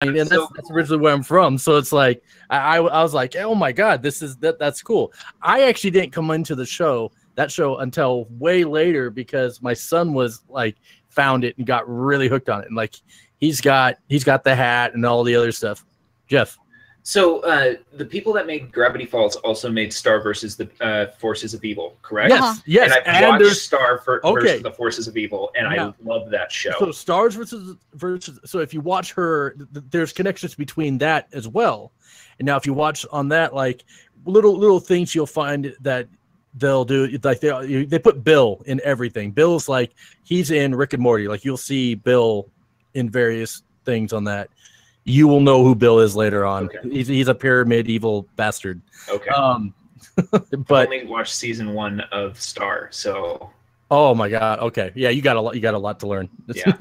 and that's originally where I'm from. So it's like I was like, oh my god, that's cool. I actually didn't come into that show until way later because my son was like found it and got really hooked on it, and like he's got the hat and all the other stuff. Jeff. So the people that made Gravity Falls also made Star versus the Forces of Evil, correct? Yes. And I've watched Star versus the Forces of Evil, and I love that show. So Stars versus. So if you watch her, there's connections between that as well. And now if you watch on that, like little things, you'll find that they'll do. Like they put Bill in everything. Bill's like he's in Rick and Morty. Like you'll see Bill in various things on that. You will know who Bill is later on. Okay. He's a pyramid evil bastard. Okay. But I only watched season 1 of Star, so. Oh my god. Okay. Yeah, you got a lot to learn. Yeah.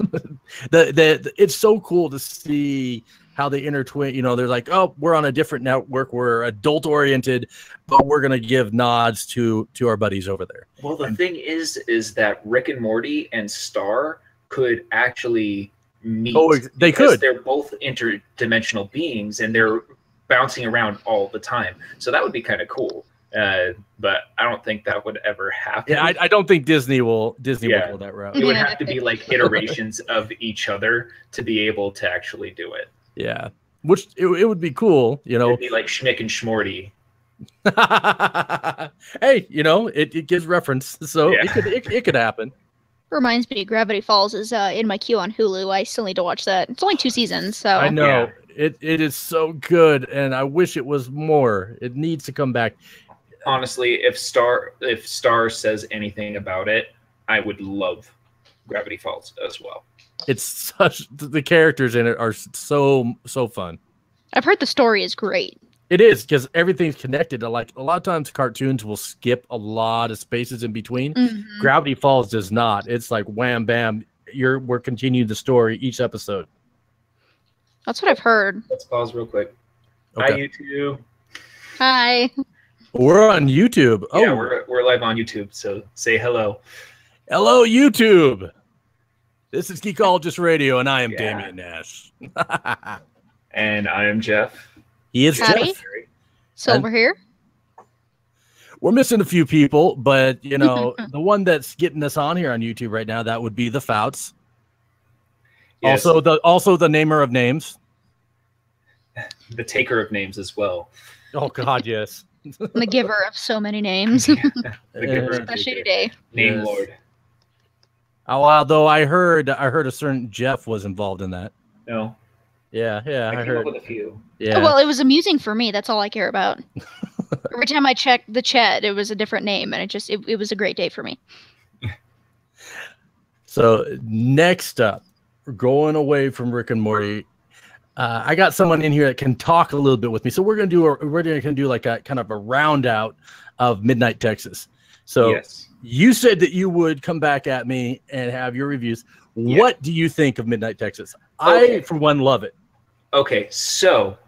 It's so cool to see how they intertwine. You know, they're like, oh, we're on a different network. We're adult oriented, but we're gonna give nods to our buddies over there. Well, the thing is that Rick and Morty and Star could actually meet. Oh, they could. They're both interdimensional beings, and they're bouncing around all the time. So that would be kind of cool. But I don't think that would ever happen. Yeah, I don't think Disney will go that route. It would have to be like iterations of each other to be able to actually do it. Yeah, which it would be cool. You know, it'd be like Schmick and Schmorty. Hey, you know, it gives reference, so yeah. it could happen. Reminds me, Gravity Falls is in my queue on Hulu. I still need to watch that. It's only 2 seasons, so I know it is so good, and I wish it was more. It needs to come back. Honestly, if Star says anything about it, I would love Gravity Falls as well. It's the characters in it are so fun. I've heard the story is great. It is, because everything's connected. Like a lot of times cartoons will skip a lot of spaces in between. Mm-hmm. Gravity Falls does not. It's like wham bam, we're continuing the story each episode. That's what I've heard. Let's pause real quick. Okay. Hi YouTube. Hi. We're on YouTube. Yeah, we're live on YouTube, so say hello. Hello YouTube. This is Geekologist Radio, and I am Damian Nash. And I am Jeff. He is Howdy. Jeff. Silver here. We're missing a few people, but you know, the one that's getting us on here on YouTube right now, that would be the Fouts. Yes. Also the namer of names. The taker of names as well. Oh God, yes. The giver of so many names. The giver especially today. Name Lord. Oh, although I heard a certain Jeff was involved in that. No. Yeah, I heard with a few. Yeah. Well, it was amusing for me. That's all I care about. Every time I checked the chat, it was a different name, and it was a great day for me. So next up, we're going away from Rick and Morty. I got someone in here that can talk a little bit with me. So we're gonna do like a kind of a round out of Midnight Texas. So yes. You said that you would come back at me and have your reviews. Yeah. What do you think of Midnight Texas? Okay. I, for one, love it. Okay, so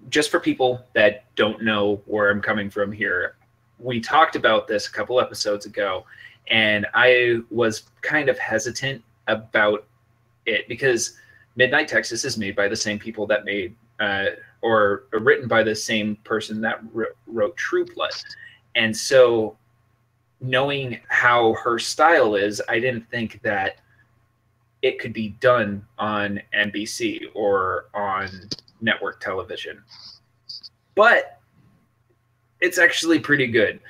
just for people that don't know where I'm coming from here, we talked about this a couple episodes ago, and I was kind of hesitant about it because Midnight Texas is made by the same people that made, or written by the same person that wrote True Blood. And so knowing how her style is, I didn't think that it could be done on NBC or on network television. But it's actually pretty good.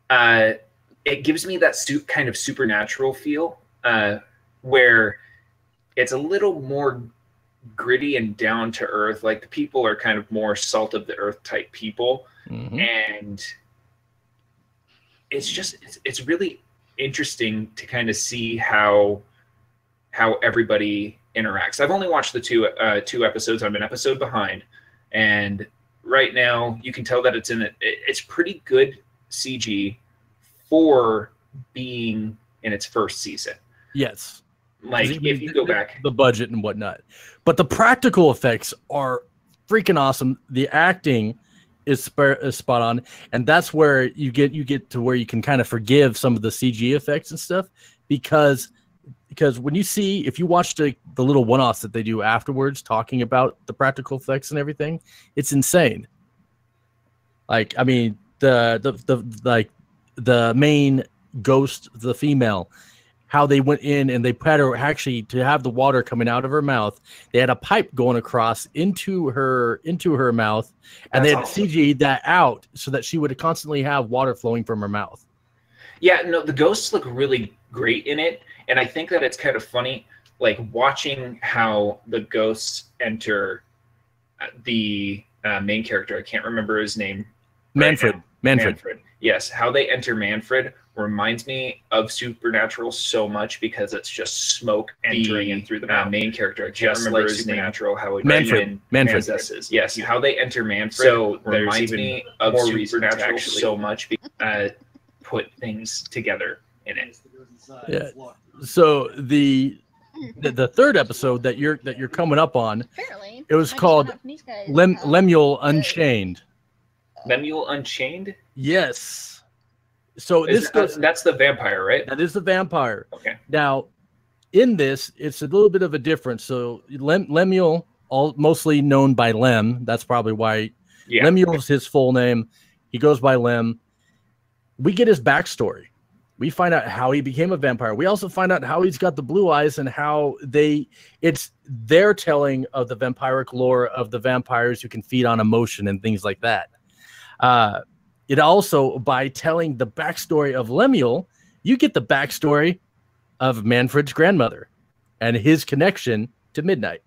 It gives me that kind of supernatural feel where it's a little more gritty and down to earth. Like the people are kind of more salt of the earth type people. Mm-hmm. And it's really interesting to kind of see how everybody interacts. I've only watched the two episodes. I'm an episode behind, and right now you can tell that it's pretty good CG for being in its first season. Yes, like if you go back, the budget and whatnot, but the practical effects are freaking awesome. The acting is spot on, and that's where you get to where you can kind of forgive some of the CG effects and stuff, because because when if you watch the little one-offs that they do afterwards, talking about the practical effects and everything, it's insane. Like, I mean, the main ghost, the female, how they went in and they had her actually to have the water coming out of her mouth. They had a pipe going across into her mouth, and they had CG'd that out so that she would constantly have water flowing from her mouth. Yeah, no, the ghosts look really great in it, and I think that it's kind of funny, like watching how the ghosts enter the main character. I can't remember his name. Manfred. Right, Manfred. Yes, how they enter Manfred reminds me of Supernatural so much because it's just smoke entering in through the main character. I can't remember his Supernatural, how it Manfred. Yes, how they enter Manfred so reminds me of Supernatural so much because put things together in it. Yeah. So the third episode that you're coming up on, Apparently, it was called Lemuel Unchained. Lemuel Unchained? Yes. So that's the vampire, right? That is the vampire. Okay. Now, in this, it's a little bit of a difference. So Lemuel, mostly known by Lem. That's probably why Lemuel is his full name. He goes by Lem. We get his backstory. We find out how he became a vampire. We also find out how he's got the blue eyes and how it's their telling of the vampiric lore of the vampires who can feed on emotion and things like that. It also, by telling the backstory of Lemuel, you get the backstory of Manfred's grandmother and his connection to Midnight.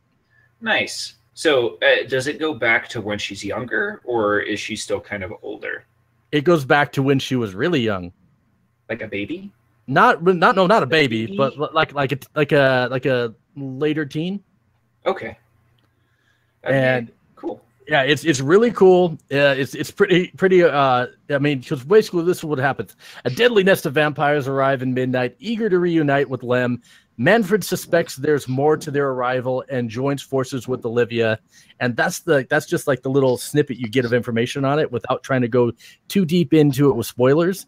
Nice. So does it go back to when she's younger, or is she still kind of older? It goes back to when she was really young. Like a baby? Not a baby, but like a later teen. Okay. And cool. Yeah, it's really cool. It's pretty. I mean, because basically this is what happens: a deadly nest of vampires arrive in Midnight, eager to reunite with Lem. Manfred suspects there's more to their arrival and joins forces with Olivia. And that's just like the little snippet you get of information on it without trying to go too deep into it with spoilers.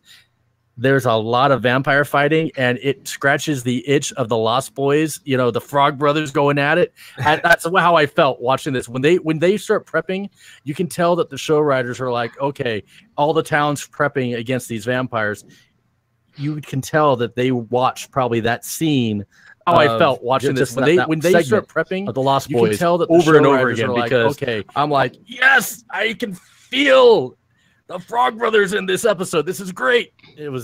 There's a lot of vampire fighting, and it scratches the itch of the Lost Boys, the Frog Brothers going at it. And that's how I felt watching this. When they start prepping, you can tell that the show writers are like, okay, all the town's prepping against these vampires. You can tell that they watched probably that scene. How I felt watching this when they start prepping of the Lost Boys, you can tell that over and over again, because okay, I'm like, yes, I can feel the Frog Brothers in this episode. This is great.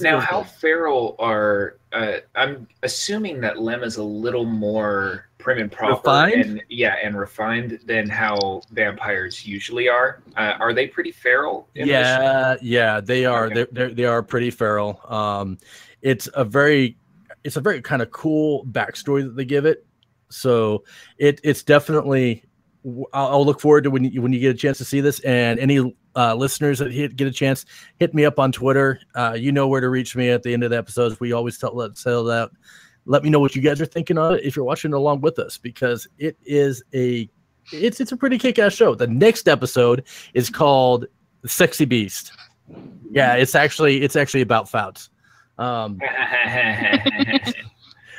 How feral are? I'm assuming that Lem is a little more prim and proper, and refined than how vampires usually are. Are they pretty feral? Yeah, they are. Okay. They are pretty feral. It's a very kind of cool backstory that they give it. So it's definitely. I'll look forward to when you get a chance to see this, and any listeners that get a chance, hit me up on Twitter. You know where to reach me at the end of the episodes. We always let me know what you guys are thinking on it if you're watching along with us, because it's a pretty kick-ass show. The next episode is called Sexy Beast. Yeah, it's actually about Fouts.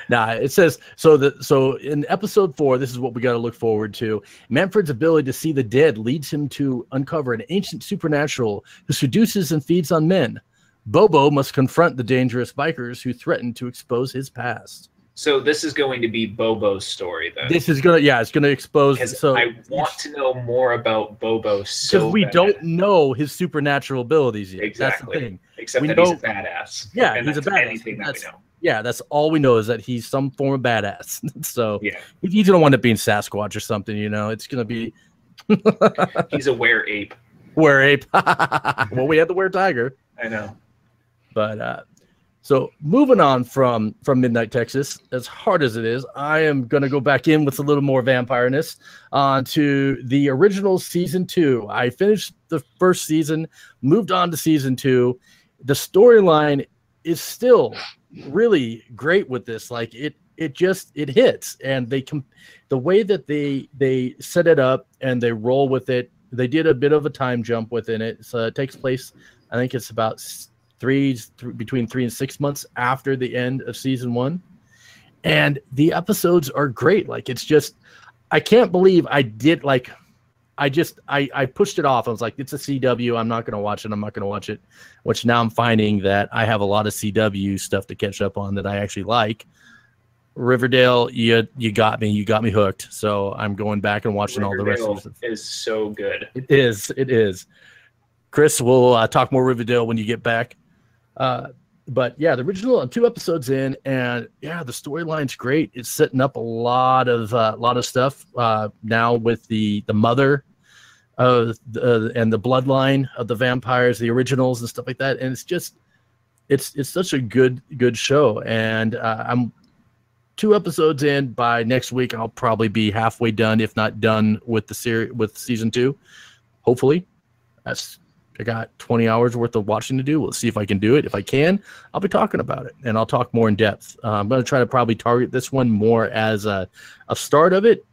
It says so in episode 4, this is what we got to look forward to. Manfred's ability to see the dead leads him to uncover an ancient supernatural who seduces and feeds on men. Bobo must confront the dangerous bikers who threaten to expose his past. So this is going to be Bobo's story, then. This is it's gonna expose. So I want to know more about Bobo because we don't know his supernatural abilities yet. Exactly. That's the thing. Except that he's a badass. Yeah, he's a badass. Anything that we know. Yeah, that's all we know is that he's some form of badass. So he's gonna wind up being Sasquatch or something. It's gonna be. He's a were-ape. Were-ape. Well, we had the were-tiger. I know. But so moving on from Midnight Texas, as hard as it is, I am gonna go back in with a little more vampireness onto the original season 2. I finished the first season, moved on to season 2. The storyline is still really great with this. Like it hits, and the way that they set it up and they roll with it. They did a bit of a time jump within it. So it takes place, I think it's about between 3 and 6 months after the end of season 1. And the episodes are great. Like, it's just, I can't believe I did, like, I pushed it off. I was like, it's a CW. I'm not going to watch it. Which now I'm finding that I have a lot of CW stuff to catch up on that I actually like. Riverdale, you got me hooked. So I'm going back and watching all the rest of it. Is so good. It is. Chris, we'll talk more Riverdale when you get back. But yeah, the original, I'm 2 episodes in, and yeah, the storyline's great. It's setting up a lot of stuff now with the mother and the bloodline of the vampires, the originals and stuff like that. And it's just it's such a good show. And I'm 2 episodes in. By next week, I'll probably be halfway done, if not done, with the series, with season 2. Hopefully, I got 20 hours worth of watching to do. We'll see if I can do it. If I can, I'll be talking about it, and I'll talk more in depth. I'm going to try to probably target this one more as a start of it.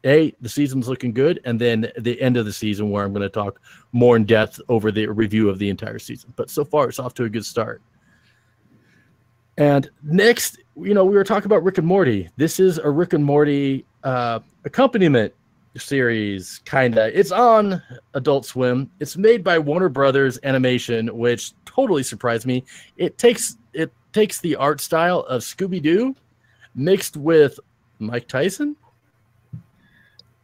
The season's looking good, and then the end of the season where I'm going to talk more in depth over the review of the entire season. But so far, it's off to a good start. And next, we were talking about Rick and Morty. This is a Rick and Morty accompaniment series, kinda. It's on Adult Swim. It's made by Warner Brothers Animation, which totally surprised me. It takes the art style of Scooby-Doo mixed with Mike Tyson.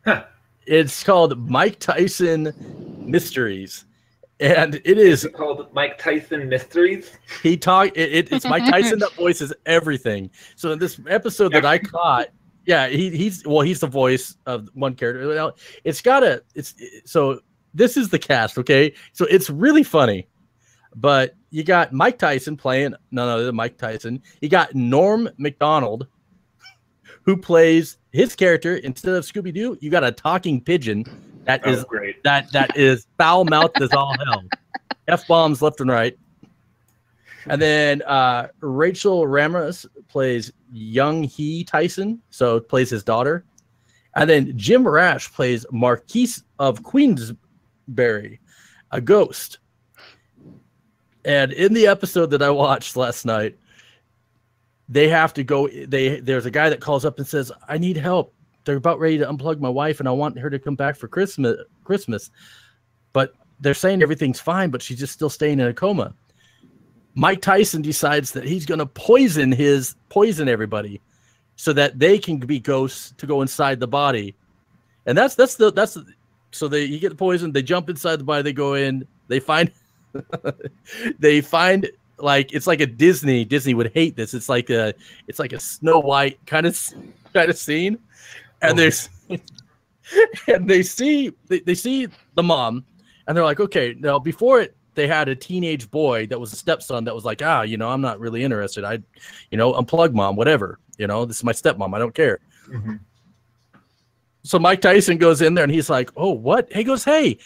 Huh. It's called Mike Tyson Mysteries, and it is called Mike Tyson Mysteries. It's Mike Tyson that voices everything. So in this episode that I caught. Yeah, he's the voice of one character. So this is the cast, okay? So it's really funny, but you got Mike Tyson playing none other than Mike Tyson. You got Norm Macdonald, who plays his character instead of Scooby-Doo. You got a talking pigeon that is great. That is foul mouthed as all hell, F-bombs left and right. And then Rachel Ramos plays Young Hee Tyson, so plays his daughter. And then Jim Rash plays Marquise of Queensberry, a ghost. And in the episode that I watched last night, they have to go. There's a guy that calls up and says, "I need help. They're about ready to unplug my wife, and I want her to come back for Christmas." But they're saying everything's fine, but she's just still staying in a coma. Mike Tyson decides that he's going to poison everybody so that they can be ghosts to go inside the body. And you get poisoned, they jump inside the body, they go in, they find like, it's like a Disney would hate this. It's like a Snow White kind of scene. And they see the mom, and they're like, okay, now before they had a teenage boy that was a stepson that was like, I'm not really interested. Unplug mom, whatever. This is my stepmom. I don't care. Mm-hmm. So Mike Tyson goes in there and he's like, oh, what? He goes, hey,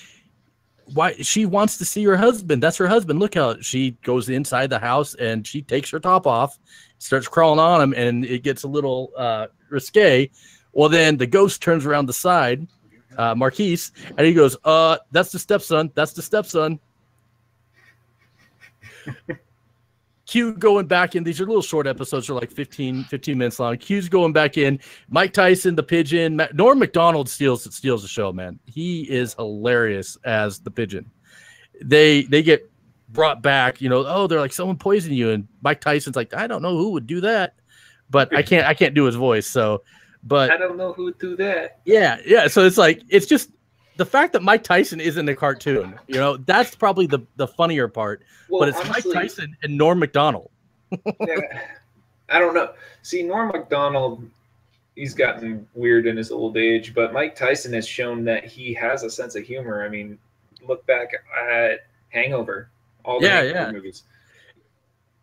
why? She wants to see her husband. That's her husband. Look how she goes inside the house and she takes her top off, starts crawling on him, and it gets a little risque. Well, then the ghost turns around the side, Marquise, and he goes, that's the stepson. That's the stepson. Q going back in. These are little short episodes. They're like 15 minutes long. Q's going back in. Mike Tyson, the pigeon. Norm Macdonald steals the show, man. He is hilarious as the pigeon. They get brought back. They're like, someone poisoned you, and Mike Tyson's like, I don't know who would do that, but I can't do his voice. So, but I don't know who would do that. Yeah. So it's just the fact that Mike Tyson is in the cartoon, that's probably the funnier part. Well, but it's honestly, Mike Tyson and Norm Macdonald. Yeah, I don't know. See, Norm Macdonald, he's gotten weird in his old age, but Mike Tyson has shown that he has a sense of humor. I mean, look back at Hangover, all the Hangover movies.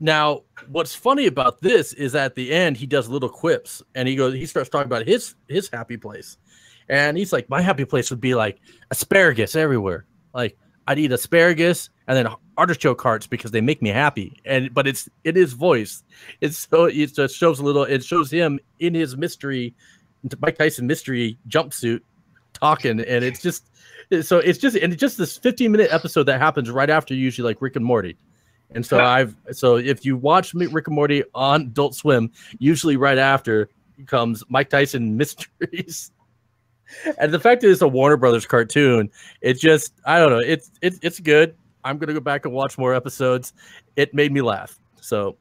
Now, what's funny about this is at the end he does little quips, and he starts talking about his happy place. And he's like, my happy place would be like asparagus everywhere. Like, I'd eat asparagus and then artichoke hearts because they make me happy. But it's in his voice. It just shows it shows him in his Mike Tyson mystery jumpsuit talking. And it's just this 15-minute episode that happens right after usually like Rick and Morty. And so if you watch Rick and Morty on Adult Swim, usually right after comes Mike Tyson Mysteries. And the fact that it's a Warner Brothers cartoon, it just, I don't know, it's good. I'm gonna go back and watch more episodes. It made me laugh. So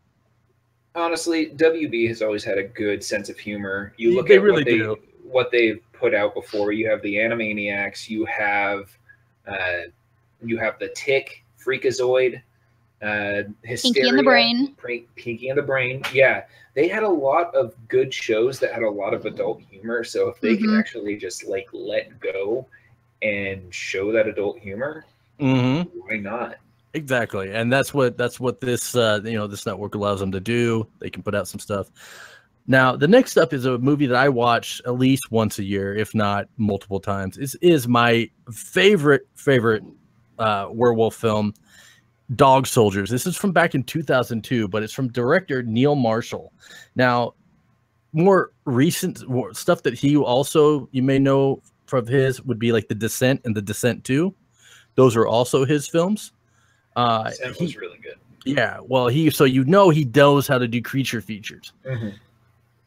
honestly, WB has always had a good sense of humor. You look they at really what they've put out before. You have the Animaniacs, you have the Tick, Freakazoid, Hysteria, Pinky and the Brain. Pinky and the Brain. Yeah, they had a lot of good shows that had a lot of adult humor. So if they can actually just like let go and show that adult humor, why not? Exactly, and that's what this this network allows them to do. They can put out some stuff. Now, the next up is a movie that I watch at least once a year, if not multiple times. This is my favorite werewolf film, Dog Soldiers. This is from back in 2002, but it's from director Neil Marshall. Now, more recent stuff that he also, you may know from his, would be like The Descent and The Descent 2. Those are also his films. Descent was really good. Yeah, well, he knows how to do creature features.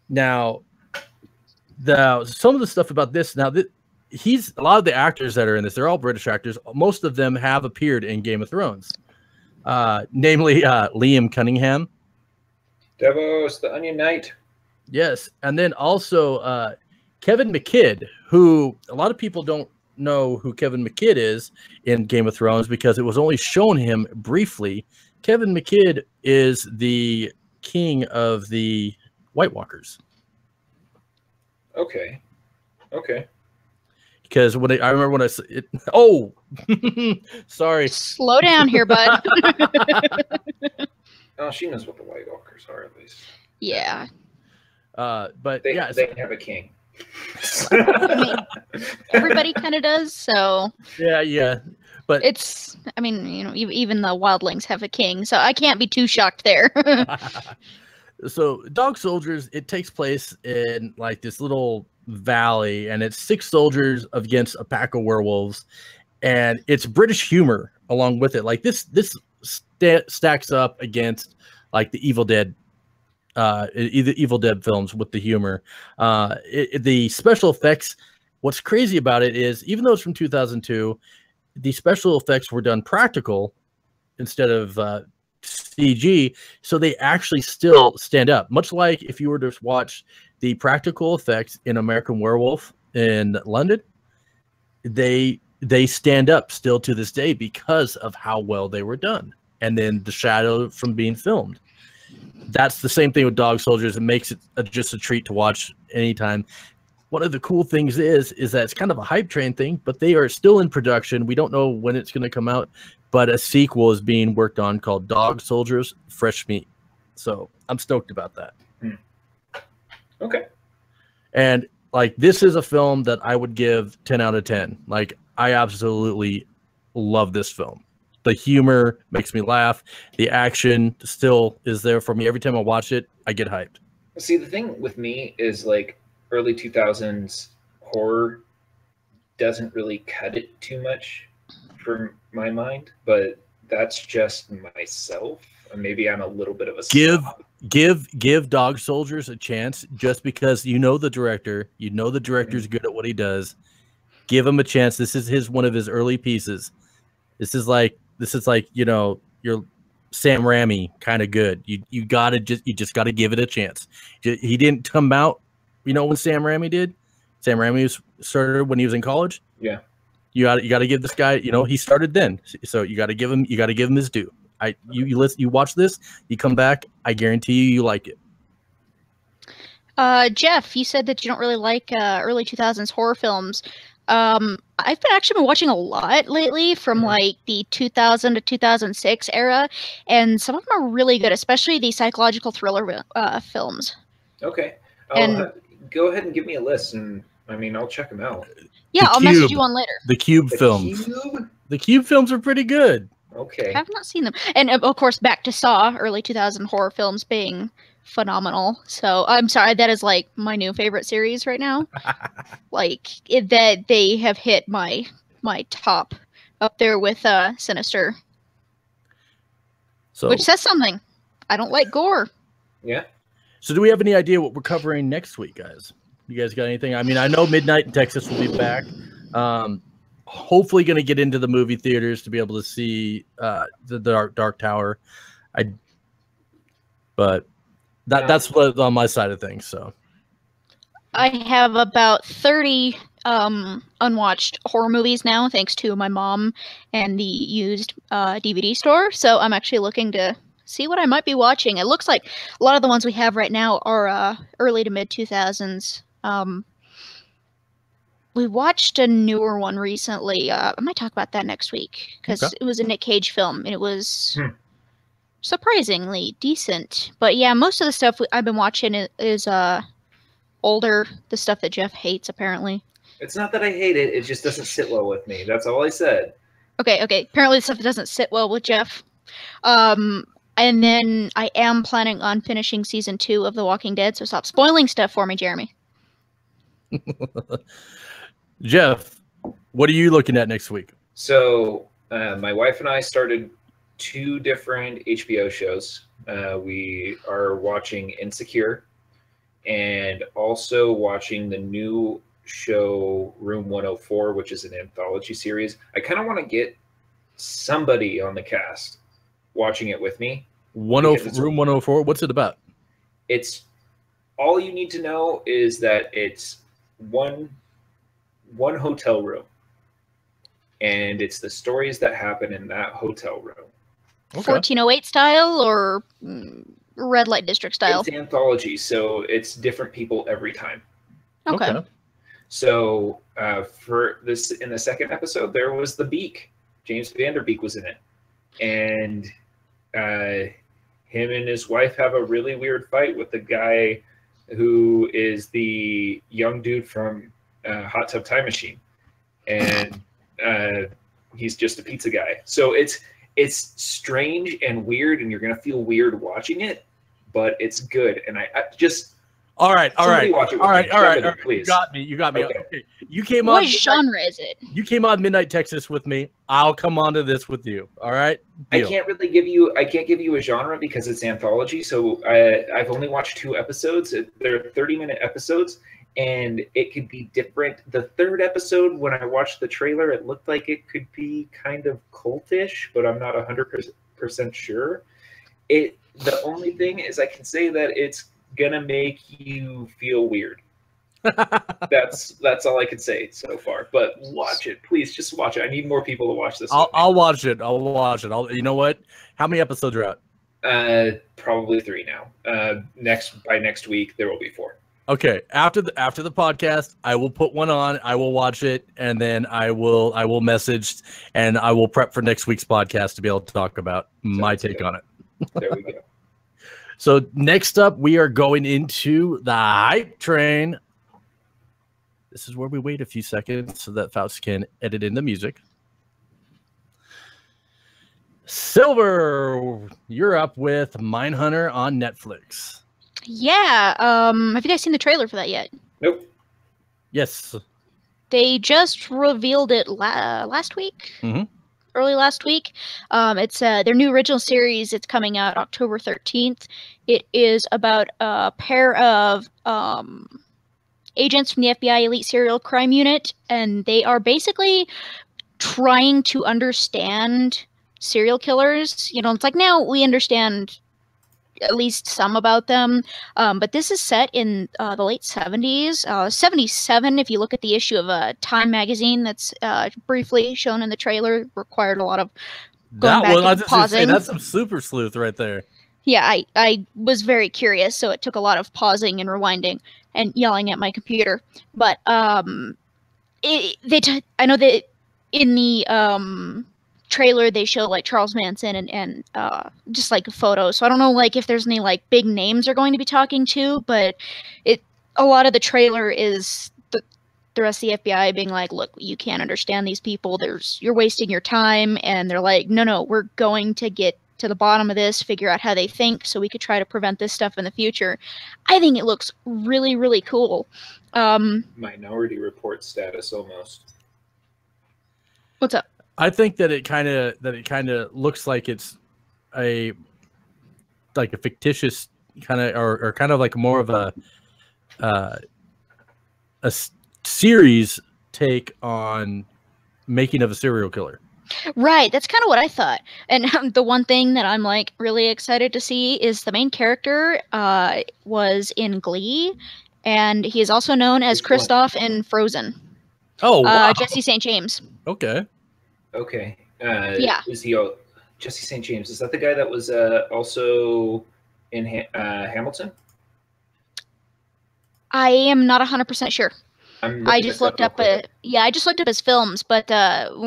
Now, some of the stuff about this, now that a lot of the actors that are in this, they're all British actors. Most of them have appeared in Game of Thrones, namely Liam Cunningham, Davos, the Onion Knight. Yes, and then also Kevin McKidd, who a lot of people don't know who Kevin McKidd is in Game of Thrones because it was only shown him briefly. Kevin McKidd is the king of the White Walkers. Okay. Because I remember when sorry. Slow down here, bud. Oh, she knows what the White Walkers are at least. Yeah. But they yeah, have a king. I mean, everybody kind of does. So yeah. But it's, I mean, even the wildlings have a king, so I can't be too shocked there. So Dog Soldiers, it takes place in like this little valley, and it's 6 soldiers against a pack of werewolves, and it's British humor along with it. Like this stacks up against like the Evil Dead films with the humor. The special effects, what's crazy about it is, even though it's from 2002, the special effects were done practical instead of CG, so they actually still stand up. Much like if you were to watch the practical effects in American Werewolf in London, they stand up still to this day because of how well they were done. And then the shadow from being filmed. That's the same thing with Dog Soldiers. It makes it just a treat to watch anytime. One of the cool things is that it's kind of a hype train thing, but they are still in production. We don't know when it's going to come out, but a sequel is being worked on called Dog Soldiers Fresh Meat. So I'm stoked about that. Okay. And like, this is a film that I would give 10 out of 10. Like, I absolutely love this film. The humor makes me laugh. The action still is there for me. Every time I watch it, I get hyped. See, the thing with me is like early 2000s horror doesn't really cut it too much for my mind, but that's just myself. Maybe I'm a little bit of a snob. Give Dog Soldiers a chance, just because the director. The director's good at what he does. Give him a chance. This is one of his early pieces. This is like your Sam Raimi kind of good. You just gotta give it a chance. He didn't come out, when Sam Raimi did. Sam Raimi started when he was in college. Yeah. You got to give this guy, he started then. So you got to give him his due. You watch this, you come back, I guarantee you like it. Jeff, you said that you don't really like early 2000s horror films. I've been watching a lot lately from like the 2000 to 2006 era, and some of them are really good, especially the psychological thriller films. Okay. Go ahead and give me a list, and I'll check them out. Yeah, I'll message you on later. The Cube films. The Cube films are pretty good. Okay. I have not seen them. And of course, back to Saw, early 2000 horror films being phenomenal. So I'm sorry, that is like my new favorite series right now. That they have hit my top up there with Sinister. So, which says something. I don't like gore. Yeah. So do we have any idea what we're covering next week, guys? You guys got anything? I mean, I know Midnight in Texas will be back. Hopefully going to get into the movie theaters to be able to see the Dark Tower. But that's what on my side of things. So I have about 30 unwatched horror movies now, thanks to my mom and the used DVD store. So I'm actually looking to see what I might be watching. It looks like a lot of the ones we have right now are early to mid 2000s. We watched a newer one recently. I might talk about that next week because it was a Nick Cage film and it was surprisingly decent. But yeah, most of the stuff I've been watching is older, the stuff that Jeff hates apparently. It's not that I hate it, it just doesn't sit well with me. That's all I said. Okay. Apparently the stuff that doesn't sit well with Jeff. And then I am planning on finishing season 2 of The Walking Dead, so stop spoiling stuff for me, Jeremy. Jeff, what are you looking at next week? So my wife and I started 2 different HBO shows. We are watching Insecure and also watching the new show Room 104, which is an anthology series. I kind of want to get somebody on the cast watching it with me. Room 104, what's it about? It's all you need to know is that it's one hotel room, and it's the stories that happen in that hotel room. Okay. 1408 style or red light district style? It's anthology, so it's different people every time. Okay. So for this, in the second episode, there was the Beak. James Vanderbeek was in it, and him and his wife have a really weird fight with the guy who is the young dude from Hot Tub Time Machine, and he's just a pizza guy. So it's strange and weird, and you're gonna feel weird watching it, but it's good. And I just all right, please. You got me. Okay. You came on. What genre is it? You came on Midnight Texas with me. I'll come on to this with you. All right. Deal. I can't give you a genre because it's anthology. So I've only watched 2 episodes. They're 30-minute episodes, and it could be different. The third episode, when I watched the trailer, it looked like it could be kind of cultish, but I'm not 100% sure. The only thing is I can say that it's gonna make you feel weird. That's all I can say so far. But watch it, please. Just watch it. I need more people to watch this. I'll watch it. You know what? How many episodes are out? Probably 3 now. By next week there will be 4. Okay. After the podcast, I will put one on. I will watch it, and then I will message, and I will prep for next week's podcast to be able to talk about my take on it. There we go. So next up, we are going into the hype train. This is where we wait a few seconds so that Faust can edit in the music. Silver, you're up with Mindhunter on Netflix. Yeah. Have you guys seen the trailer for that yet? Nope. Yes. They just revealed it last week. Mm-hmm. Early last week. It's their new original series. It's coming out October 13th. It is about a pair of agents from the FBI Elite Serial Crime Unit, and they are basically trying to understand serial killers. You know, it's like now we understand at least some about them, but this is set in the late 70s, 77. If you look at the issue of Time magazine that's briefly shown in the trailer, required a lot of going back and pausing. That's some super sleuth right there. Yeah, I was very curious, so it took a lot of pausing and rewinding and yelling at my computer. But I know that in the trailer they show like Charles Manson and just like photos. So I don't know like if there's any like big names they're going to be talking to, but a lot of the trailer is the rest of the FBI being like, look, you can't understand these people. You're wasting your time. And they're like, no, we're going to get to the bottom of this, figure out how they think so we could try to prevent this stuff in the future. I think it looks really, really cool. Minority Report status almost. What's up? I think that it kind of looks like it's a like a fictitious kind of or kind of like more of a series take on making of a serial killer. Right, that's kind of what I thought. And the one thing that I'm like really excited to see is the main character was in Glee, and he is also known as Kristoff in Frozen. Oh, wow. Jesse St. James. Okay. Okay. Yeah. Is he Jesse St. James? Is that the guy that was also in Hamilton? I am not 100% sure. I just looked up I just looked up his films, but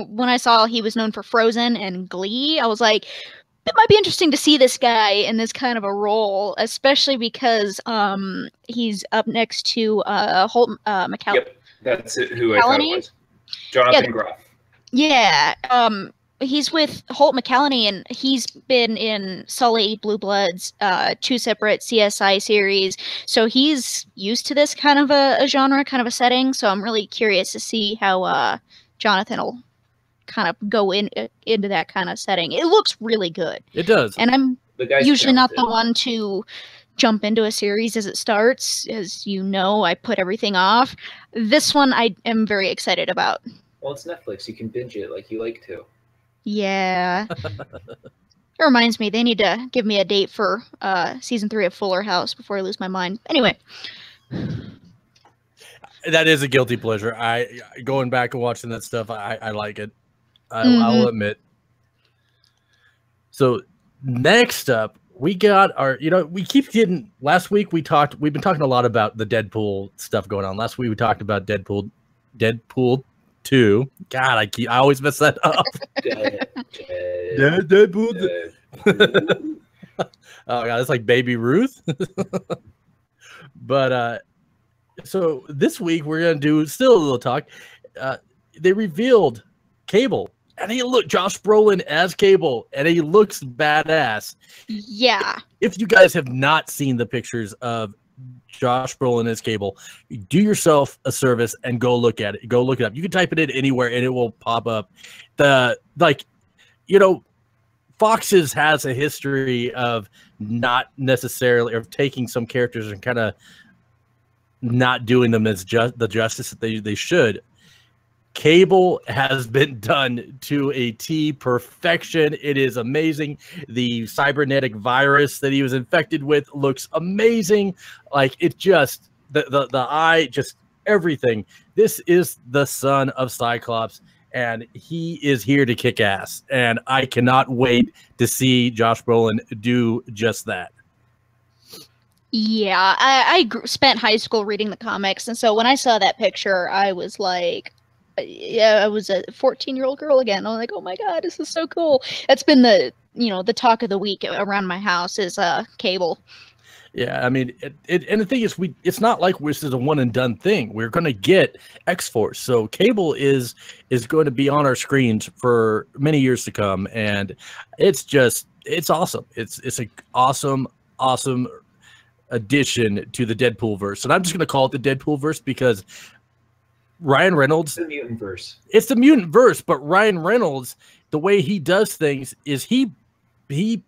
when I saw he was known for Frozen and Glee, I was like, it might be interesting to see this guy in this kind of a role, especially because he's up next to Holt McCallany. Yep, that's who I thought it was. Jonathan Groff. Yeah, he's with Holt McCallany, and he's been in Sully, Blue Bloods, 2 separate CSI series. So he's used to this kind of a genre, kind of a setting. So I'm really curious to see how Jonathan will kind of go into that kind of setting. It looks really good. It does. And I'm usually not the one to jump into a series as it starts. As you know, I put everything off. This one I am very excited about. Well, it's Netflix. You can binge it like you like to. Yeah. It reminds me, they need to give me a date for season 3 of Fuller House before I lose my mind. Anyway. That is a guilty pleasure. Going back and watching that stuff, I like it. I'll admit. So next up, we got our, we keep getting, last week we've been talking a lot about the Deadpool stuff going on. Last week we talked about Deadpool 2. God, I always mess that up. Deadpool. Oh god, it's like Baby Ruth. But so this week we're gonna do still a little talk. They revealed Cable, and Josh Brolin as Cable, and he looks badass. Yeah. If you guys have not seen the pictures of Josh Brolin as Cable, do yourself a service and go look at it. Go look it up. You can type it in anywhere and it will pop up. Fox's has a history of not necessarily, of taking some characters and kind of not doing them as the justice that they should. Cable has been done to a T perfection. It is amazing. The cybernetic virus that he was infected with looks amazing. Like, it just, the eye, just everything. This is the son of Cyclops, and he is here to kick ass. And I cannot wait to see Josh Brolin do just that. Yeah, I spent high school reading the comics, and so when I saw that picture, I was like, yeah, I was a 14-year-old girl again. I'm like, oh my god, this is so cool. That's been the talk of the week around my house is Cable. Yeah, I mean, and the thing is, it's not like this is a one and done thing. We're going to get X-Force, so Cable is going to be on our screens for many years to come, and it's awesome. It's an awesome addition to the Deadpool verse, and I'm just going to call it the Deadpool verse because Ryan Reynolds. It's the mutant verse. It's the mutant verse, but Ryan Reynolds, the way he does things is he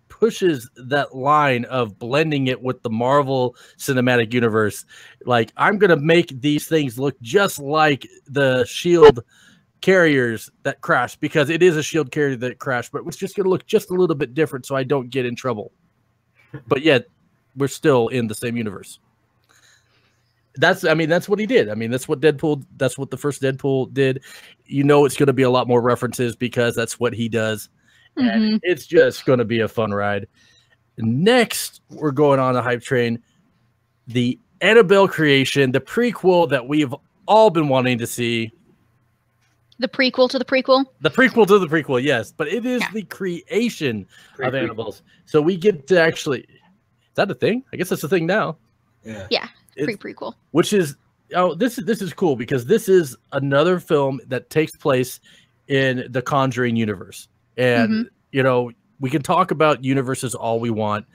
pushes that line of blending it with the Marvel Cinematic Universe. Like, I'm going to make these things look just like the SHIELD carriers that crashed, because it is a SHIELD carrier that crashed, but it's just going to look just a little bit different so I don't get in trouble. But yet, we're still in the same universe. That's what he did. I mean, that's what the first Deadpool did. It's going to be a lot more references because that's what he does. And it's just going to be a fun ride. Next, we're going on a hype train. The Annabelle creation, the prequel that we've all been wanting to see. The prequel to the prequel? The prequel to the prequel, yes. But it is the creation of Annabelles. So we get to actually... Is that a thing? I guess that's a thing now. Yeah. Prequel, which is this is cool because this is another film that takes place in the Conjuring universe, and we can talk about universes all we want.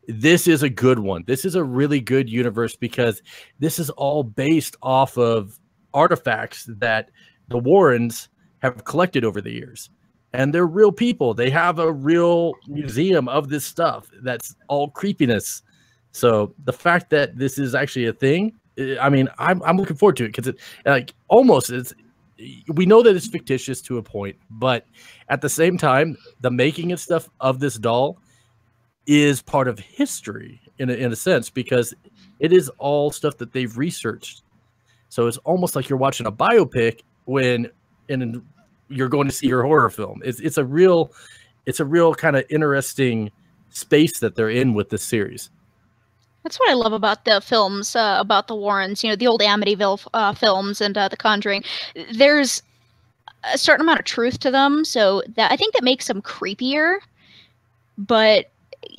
This is a good one. This is a really good universe because this is all based off of artifacts that the Warrens have collected over the years. and they're real people. They have a real museum of this stuff that's all creepiness. So the fact that this is actually a thing, I mean, I'm looking forward to it because it like almost is. We know that it's fictitious to a point, but at the same time, the making and stuff of this doll is part of history in a sense, because it is all stuff that they've researched. So it's almost like you're watching a biopic when you're going to see your horror film. It's a real kind of interesting space that they're in with this series. That's what I love about the films, about the Warrens, the old Amityville films and The Conjuring. There's a certain amount of truth to them, so that I think that makes them creepier. But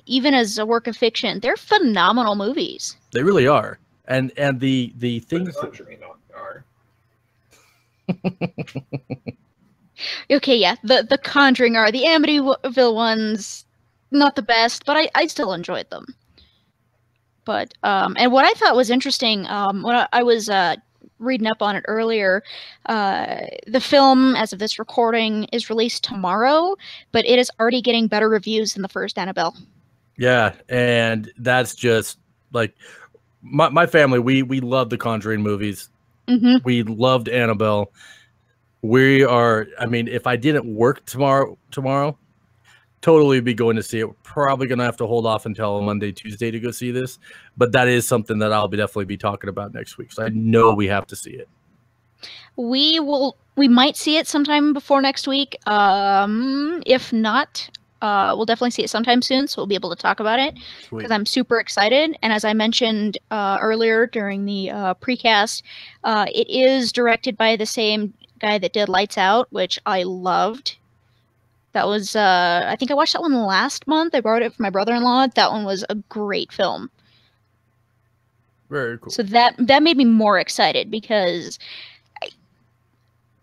even as a work of fiction, they're phenomenal movies. They really are. And the things The Conjuring are. Okay, yeah, the Conjuring are. The Amityville ones, not the best, but I still enjoyed them. But and what I thought was interesting, when I was reading up on it earlier, the film, as of this recording, is released tomorrow, but it is already getting better reviews than the first Annabelle. Yeah, and that's just like my family. We love the Conjuring movies. Mm-hmm. We loved Annabelle. We are. I mean, if I didn't work tomorrow, totally be going to see it. We're probably going to have to hold off until Monday, Tuesday to go see this, but that is something that I'll definitely be talking about next week. So I know we have to see it. We might see it sometime before next week. If not, we'll definitely see it sometime soon, so we'll be able to talk about it, because I'm super excited. And as I mentioned earlier during the precast, it is directed by the same guy that did Lights Out, which I loved. That was, I think I watched that one last month. I borrowed it from my brother-in-law. That one was a great film. Very cool. So that made me more excited, because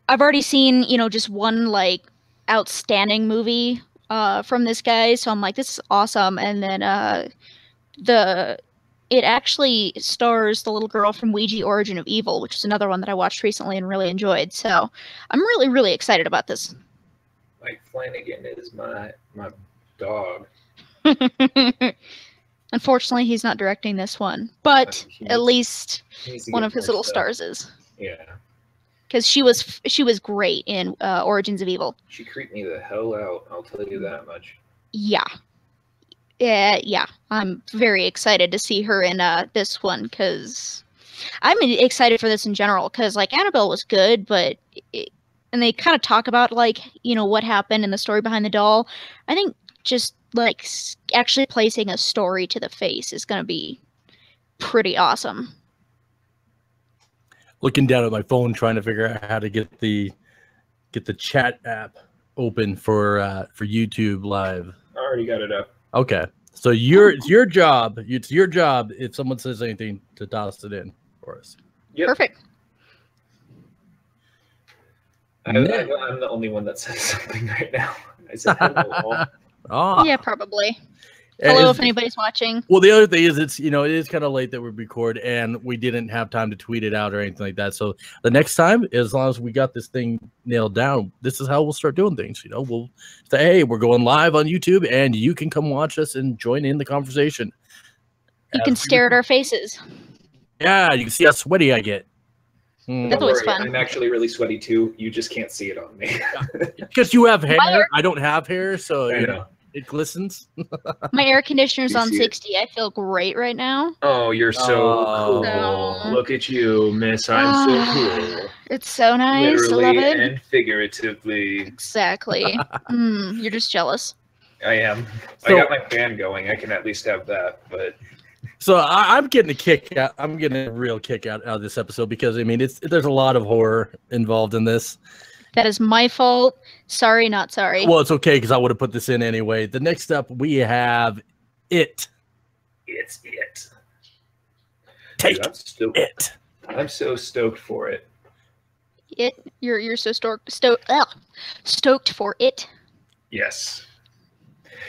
I've already seen, just one, like, outstanding movie from this guy. So I'm like, this is awesome. And then it actually stars the little girl from Ouija Origin of Evil, which is another one that I watched recently and really enjoyed. So I'm really, really excited about this. Mike Flanagan is my dog. Unfortunately, he's not directing this one, but at least one of his little stars is. Yeah. Because she was great in Origins of Evil. She creeped me the hell out, I'll tell you that much. Yeah. Yeah. I'm very excited to see her in this one, because I'm excited for this in general, because, like, Annabelle was good, but and they kind of talk about, like, what happened and the story behind the doll. I think just, like, actually placing a story to the face is going to be pretty awesome. Looking down at my phone, trying to figure out how to get the chat app open for YouTube Live. I already got it up. Okay, so it's your job. It's your job if someone says anything to toss it in for us. Yep. Perfect. I'm the only one that says something right now. I said hello. Oh. Yeah, probably. Hello, if anybody's watching. Well, the other thing is, it is kind of late that we record, and we didn't have time to tweet it out or anything like that. So the next time, as long as we got this thing nailed down, this is how we'll start doing things. We'll say, hey, we're going live on YouTube, and you can come watch us and join in the conversation. You can stare at our faces. Yeah, you can see how sweaty I get. That's always fun. I'm actually really sweaty too. You just can't see it on me. Because you have hair. I don't have hair, so I know. It glistens. My air conditioner's You on see 60. I feel great right now. Oh, you're so cool. So- Look at you, miss. I'm so cool. It's so nice. I love Literally it. and figuratively. Exactly. You're just jealous. I am. So- I got my fan going. I can at least have that, but So I'm getting a kick out. I'm getting a real kick out of this episode, because I mean, there's a lot of horror involved in this. That is my fault. Sorry, not sorry. Well, it's okay, because I would have put this in anyway. The next up, we have It. it's it. Take Dude, I'm stoked. It. I'm so stoked for it. You're so stoked for it. Yes.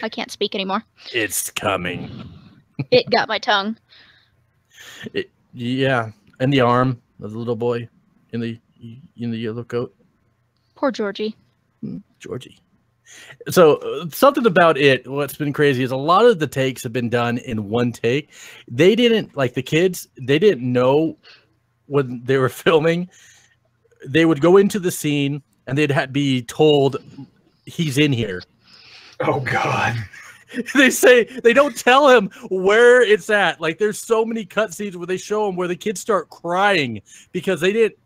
I can't speak anymore. It's coming. It got my tongue. Yeah, and the arm of the little boy in the yellow coat. Poor Georgie. Georgie. So something about it, what's been crazy is a lot of the takes have been done in one take. They didn't, like the kids, they didn't know when they were filming. They would go into the scene and they'd be told he's in here. Oh God. They don't tell him where it's at. Like there's so many cutscenes where they show him where the kids start crying because they didn't.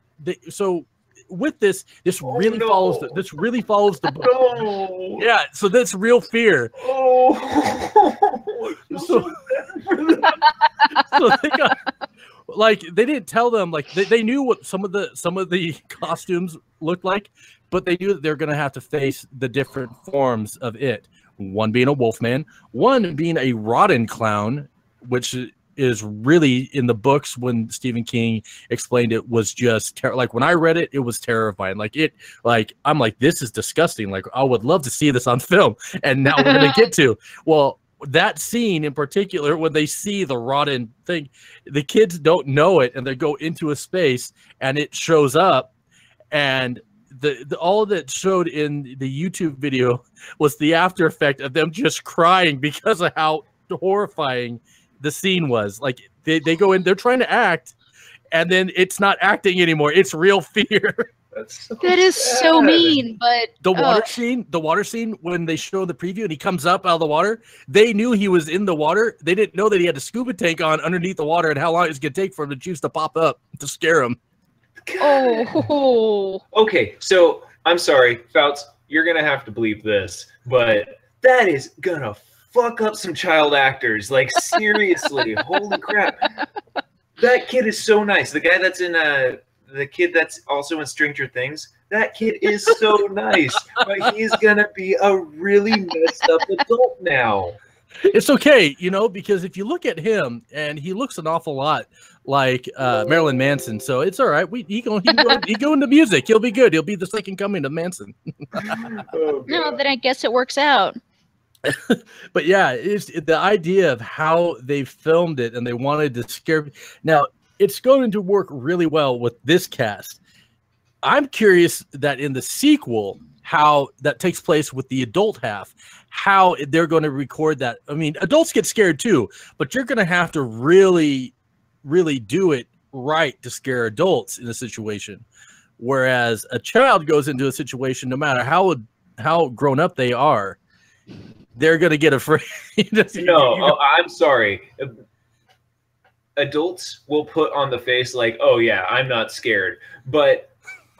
So with this really follows the book. No. Yeah, so that's real fear. Oh. So they got, like they didn't tell them, like they knew what some of the costumes looked like, but they knew that they're gonna have to face the different forms of it. One being a wolfman, one being a rotten clown, which is really in the books when Stephen King explained it was just like when I read it, it was terrifying. I'm like, this is disgusting. Like I would love to see this on film. And now we're gonna get to that scene in particular when they see the rotten thing, the kids don't know it and they go into a space and it shows up and all that showed in the YouTube video was the after effect of them just crying because of how horrifying the scene was. Like they go in, they're trying to act, and then it's not acting anymore. It's real fear. That is so mean. But the water scene when they show the preview and he comes up out of the water, they knew he was in the water. They didn't know that he had a scuba tank on underneath the water and how long it's gonna take for the juice to pop up to scare him. Oh. Okay, so I'm sorry, Fouts, you're gonna have to believe this, but that is gonna fuck up some child actors. Like seriously, holy crap! That kid is so nice. The guy that's in the kid that's also in Stranger Things. That kid is so nice, but he's gonna be a really messed up adult now. It's okay, because if you look at him, and he looks an awful lot like Marilyn Manson, so it's all right. He go into music. He'll be good. He'll be the second coming of Manson. No, then I guess it works out. But yeah, it's the idea of how they filmed it, and they wanted to scare. Now it's going to work really well with this cast. I'm curious that in the sequel, how that takes place with the adult half, how they're going to record that. I mean, adults get scared too, but you're going to have to really do it right to scare adults in a situation. Whereas a child goes into a situation, no matter how grown up they are, they're going to get afraid. No, I'm sorry. Adults will put on the face like, oh yeah, I'm not scared. But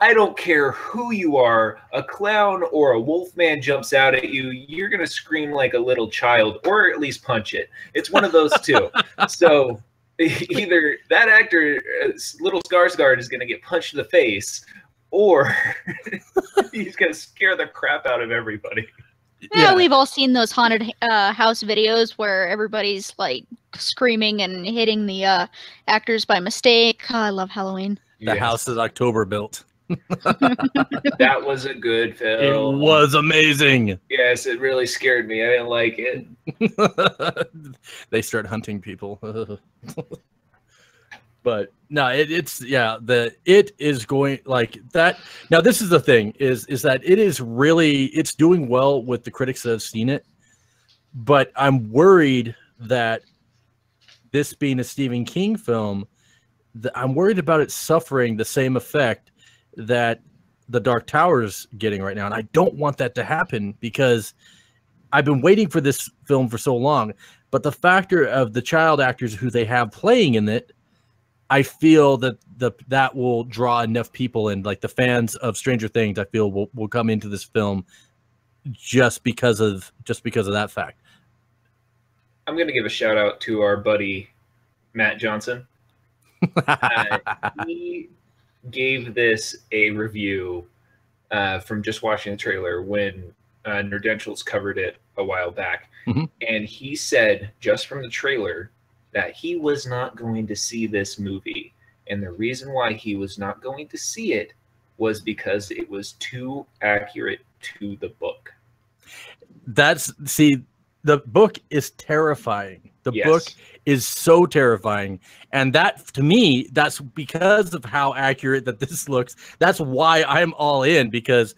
I don't care who you are, a clown or a wolfman jumps out at you, you're going to scream like a little child, or at least punch it. It's one of those two. So either that actor, little Skarsgård, is going to get punched in the face, or he's going to scare the crap out of everybody. Yeah, we've all seen those haunted house videos where everybody's like screaming and hitting the actors by mistake. Oh, I love Halloween. The house is October built. That was a good film. It was amazing. Yes, it really scared me. I didn't like it. They start hunting people. But no, it is going like that. Now, this is the thing is that it's doing well with the critics that have seen it. But I'm worried that this being a Stephen King film, I'm worried about it suffering the same effect that The Dark Tower's getting right now. And I don't want that to happen because I've been waiting for this film for so long. But the factor of the child actors who they have playing in it, I feel that that will draw enough people in, like the fans of Stranger Things, I feel will come into this film just because of that fact. I'm going to give a shout out to our buddy Matt Johnson. He gave this a review from just watching the trailer when Nerdentials covered it a while back. Mm-hmm. And he said, just from the trailer, that he was not going to see this movie. And the reason why he was not going to see it was because it was too accurate to the book. The book is terrifying. The book is so terrifying. And that, to me, that's because of how accurate that this looks. That's why I'm all in, because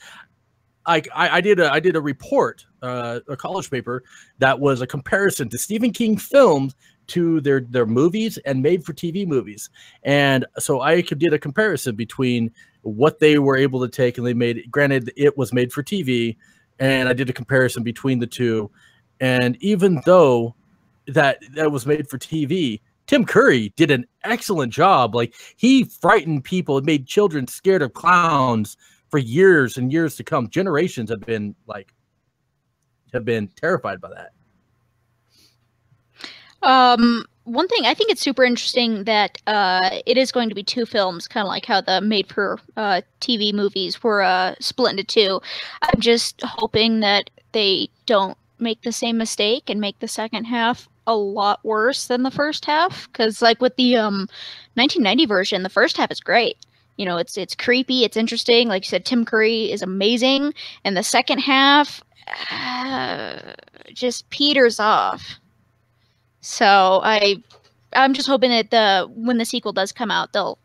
I did a report, a college paper that was a comparison to Stephen King films to their movies and made for TV movies. And so I did a comparison between what they were able to take, and they made, granted it was made for TV, and I did a comparison between the two. And even though that was made for TV, Tim Curry did an excellent job. Like, he frightened people and made children scared of clowns for years and years to come. Generations have been terrified by that. One thing, I think it's super interesting that it is going to be 2 films, kind of like how the made for TV movies were split into 2. I'm just hoping that they don't make the same mistake and make the second half a lot worse than the first half, because like with the 1990 version, the first half is great. You know, it's creepy, it's interesting. Like you said, Tim Curry is amazing, and the second half just peters off. So I'm just hoping that when the sequel does come out, they'll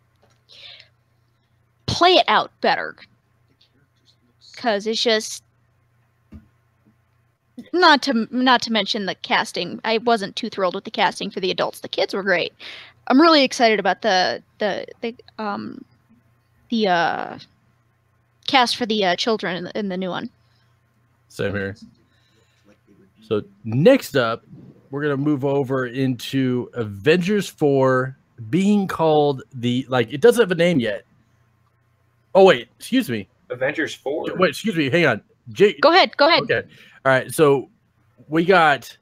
play it out better, because it's just not to mention the casting. I wasn't too thrilled with the casting for the adults. The kids were great. I'm really excited about the cast for the children in the new one. Same here. So next up, we're gonna move over into Avengers 4, being called it doesn't have a name yet. Oh wait, excuse me. Avengers 4. Wait, excuse me. Hang on. Go ahead. Okay. All right. So we got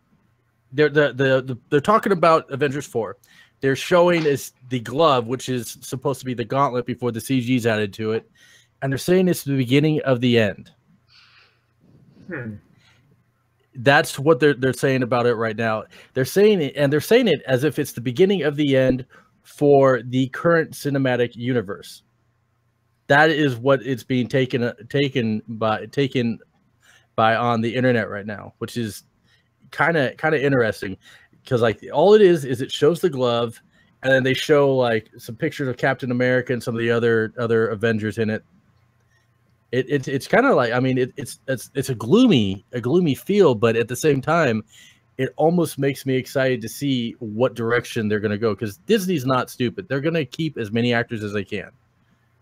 they're talking about Avengers 4. They're showing us the glove, which is supposed to be the gauntlet before the CG's added to it, and they're saying it's the beginning of the end. That's what they're saying about it right now. They're saying it, and they're saying it as if it's the beginning of the end for the current cinematic universe. That is what it's being taken by on the internet right now, which is kind of interesting, because like all it is it shows the glove, and then they show like some pictures of Captain America and some of the other Avengers in it. It's kind of like, I mean, it's a gloomy feel, but at the same time, it almost makes me excited to see what direction they're going to go, because Disney's not stupid. They're going to keep as many actors as they can.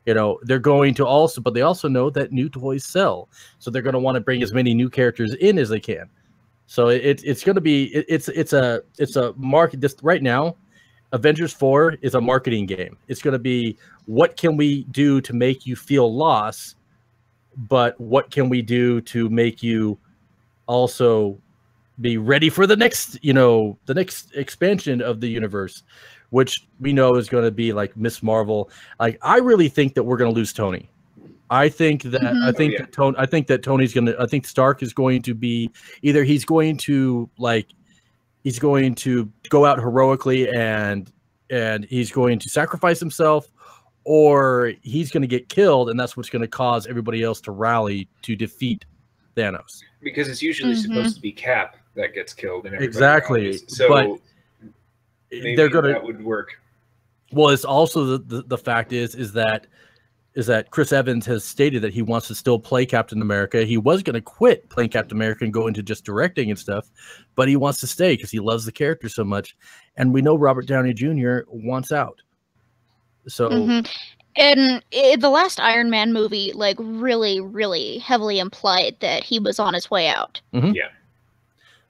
You know, they're going to also, but they also know that new toys sell, so they're going to want to bring as many new characters in as they can. So it's going to be it's a market. Just right now, Avengers 4 is a marketing game. It's going to be, what can we do to make you feel lost, but what can we do to make you also be ready for the next expansion of the universe, which we know is going to be like Miss Marvel. Like, I really think that we're going to lose Tony. I think that that Tony's going to. I think Stark is going to be either he's going to go out heroically and he's going to sacrifice himself, or he's going to get killed, and that's what's going to cause everybody else to rally to defeat Thanos. Because it's usually supposed to be Cap that gets killed, and exactly. So but maybe they're gonna, that would work. Well, it's also the fact is that Chris Evans has stated that he wants to still play Captain America. He was going to quit playing Captain America and go into just directing and stuff, but he wants to stay because he loves the character so much. And we know Robert Downey Jr. wants out. So, and the last Iron Man movie, like, really, really heavily implied that he was on his way out. Yeah.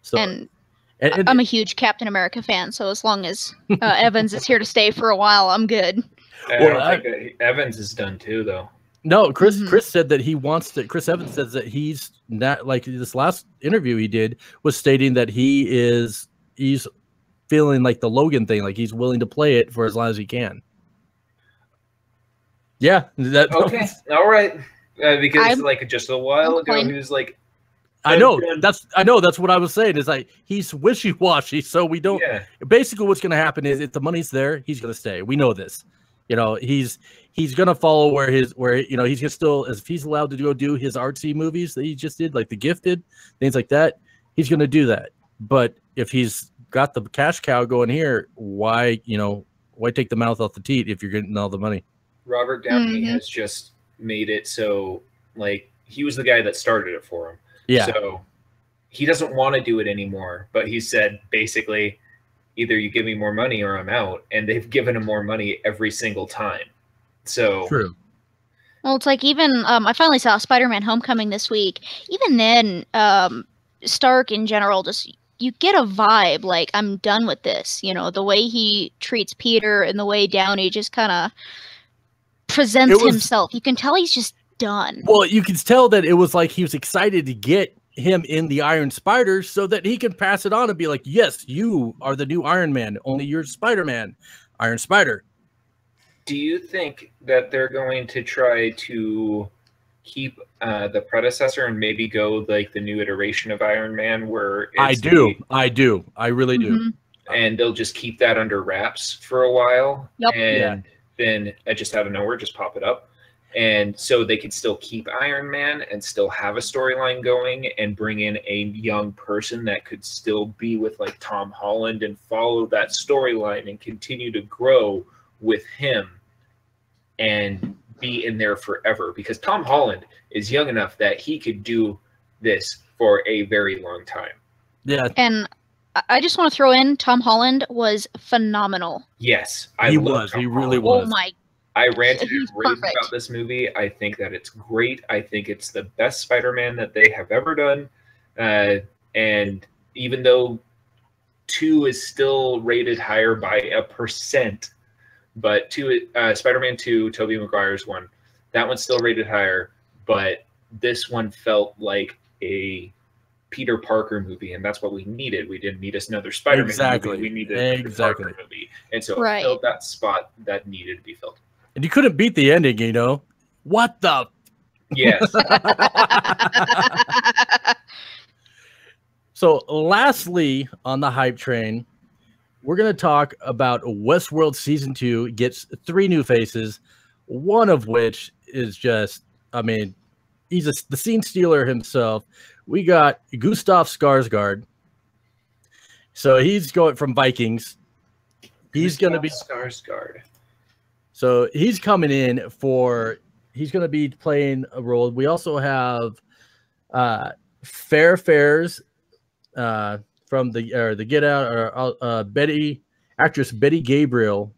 So, and I'm a huge Captain America fan, so as long as Evans is here to stay for a while, I'm good. I think Evans is done too, though. No, Chris said that he wants to. Chris Evans says that he's not, like, this last interview he did was stating that he's feeling like the Logan thing, like he's willing to play it for as long as he can. Yeah. Okay. All right. Because just a while ago, he was like, I know that's what I was saying. Is like, he's wishy-washy, so we don't. Yeah. Basically, what's going to happen is, if the money's there, he's going to stay. We know this. You know, he's going to follow where he's gonna still, if he's allowed to go do his artsy movies that he just did, like The Gifted, things like that. He's going to do that. But if he's got the cash cow going here, why take the mouth off the teat if you're getting all the money? Robert Downey has just made it so, like, he was the guy that started it for him. Yeah. So he doesn't want to do it anymore. But he said basically, either you give me more money or I'm out. And they've given him more money every single time. So True. Well, it's like even I finally saw Spider-Man: Homecoming this week. Even then, Stark in general, just you get a vibe like I'm done with this. You know, the way he treats Peter and the way Downey just kind of presents himself. You can tell he's just done. Well, you can tell that it was like he was excited to get him in the Iron Spider so that he can pass it on and be like, yes, you are the new Iron Man, only you're Spider-Man, Iron Spider. Do you think that they're going to try to keep the predecessor and maybe go like the new iteration of Iron Man where it's I really do. And they'll just keep that under wraps for a while. Yep. And then just out of nowhere, just pop it up. And so they could still keep Iron Man and still have a storyline going and bring in a young person that could still be with like Tom Holland and follow that storyline and continue to grow with him and be in there forever, because Tom Holland is young enough that he could do this for a very long time. Yeah. And I just want to throw in Tom Holland was phenomenal. Yes, he really was. Oh my! I ranted and raved about this movie. I think that it's great. I think it's the best Spider-Man that they have ever done. And even though 2 is still rated higher by 1%, but Spider-Man 2, Tobey Maguire's one, that one's still rated higher, but this one felt like a Peter Parker movie, and that's what we needed. We didn't need another Spider-Man movie. We needed a Peter Parker movie. And so it filled that spot that needed to be filled. And you couldn't beat the ending, you know? What the? Yes. So lastly, on the hype train, we're going to talk about Westworld Season 2 gets 3 new faces, one of which is just, I mean, he's the scene stealer himself. We got Gustav Skarsgård. So he's going from Vikings. He's going to be Skarsgård. So he's coming in he's going to be playing a role. We also have Fair Fairs from the Get Out, actress Betty Gabriel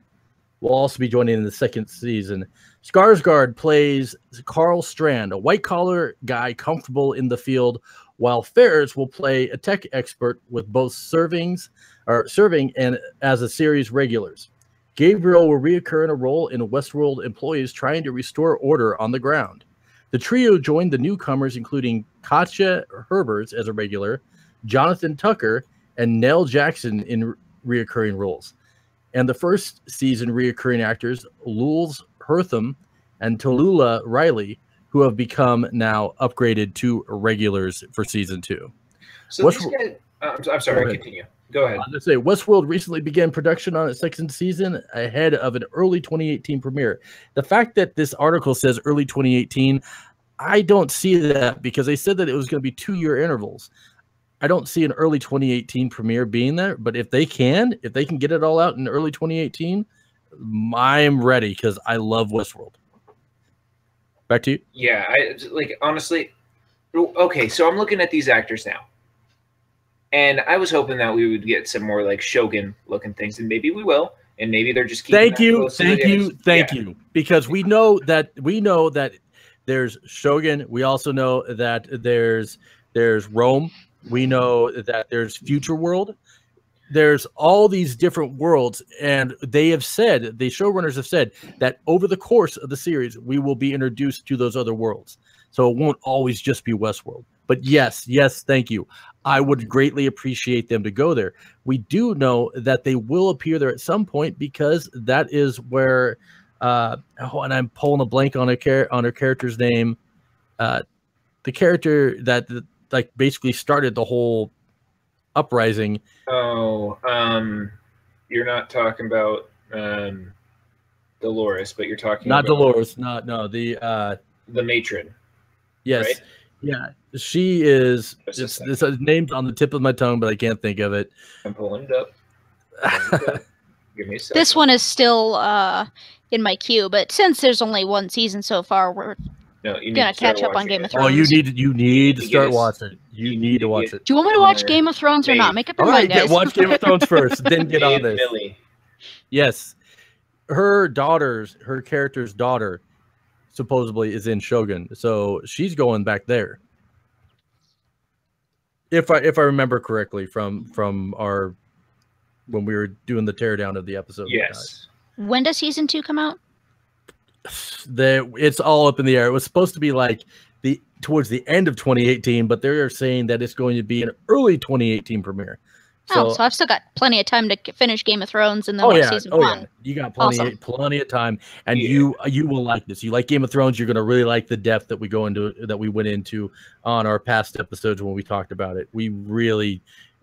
will also be joining in the second season. Skarsgård plays Carl Strand, a white-collar guy comfortable in the field, while Ferris will play a tech expert with both serving and as a series regulars. Gabriel will reoccur in a role in Westworld employees trying to restore order on the ground. The trio joined the newcomers, including Katja Herbers as a regular, Jonathan Tucker, and Nell Jackson in reoccurring roles. And the first season reoccurring actors, Lulz Hertham and Tallulah Riley, who have become now upgraded to regulars for season 2. So I'm sorry, continue. Go ahead. Let's say Westworld recently began production on its second season ahead of an early 2018 premiere. The fact that this article says early 2018, I don't see that because they said that it was going to be 2-year intervals. I don't see an early 2018 premiere being there, but if they can get it all out in early 2018, I'm ready because I love Westworld. Back to you. Yeah, honestly, okay, so I'm looking at these actors now. And I was hoping that we would get some more like Shogun looking things, and maybe we will. And maybe they're just keeping Thank you. Because we know that there's Shogun. We also know that there's Rome. We know that there's Future World. There's all these different worlds, and the showrunners have said that over the course of the series, we will be introduced to those other worlds. So it won't always just be Westworld. But yes, thank you. I would greatly appreciate them to go there. We do know that they will appear there at some point because that is where, and I'm pulling a blank on her character's name. The character that like basically started the whole uprising. Oh, you're not talking about Dolores, but you're talking not about Dolores. The matron. Yes. Right? Yeah, she is. This name's on the tip of my tongue, but I can't think of it. I'm pulling it up. Give me a second. This one is still in my queue, but since there's only one season so far, we're No, you need Gonna to start catch up on watching Game it. of Thrones. Oh, you need to to start get us- watching it. You need to watch it. Do you want me to watch Game of Thrones or not? Make up your All right, mind, guys. watch Game of Thrones first, then get on Dave this. Billy. Yes, her character's daughter, supposedly is in Shogun, so she's going back there. If I remember correctly from our when we were doing the teardown of the episode. Yes. When does season 2 come out? It's all up in the air. It was supposed to be like towards the end of 2018, but they're saying that it's going to be an early 2018 premiere. So I've still got plenty of time to finish Game of Thrones and then watch season 1. Yeah. You got plenty of time, and you will like this. You like Game of Thrones, you're going to really like the depth that we went into on our past episodes when we talked about it. We really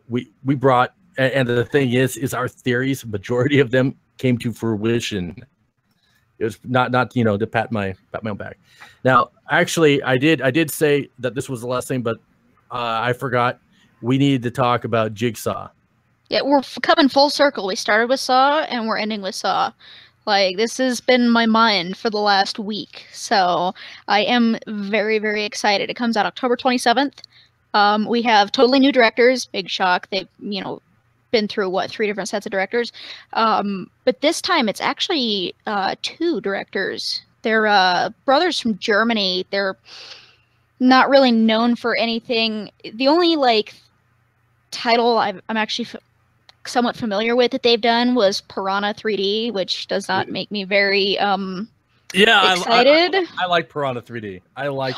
we brought, and the thing is our theories, majority of them came to fruition. It was not to pat my own back. Now, actually, I did say that this was the last thing, but I forgot. We needed to talk about Jigsaw. Yeah, we're coming full circle. We started with Saw, and we're ending with Saw. Like, this has been my mind for the last week. So I am very, very excited. It comes out October 27th. We have totally new directors. Big shock. They've, been through, 3 different sets of directors. But this time, it's actually 2 directors. They're brothers from Germany. They're not really known for anything. The only, title I'm actually somewhat familiar with that they've done was Piranha 3D, which does not make me very excited. I like Piranha 3D. I like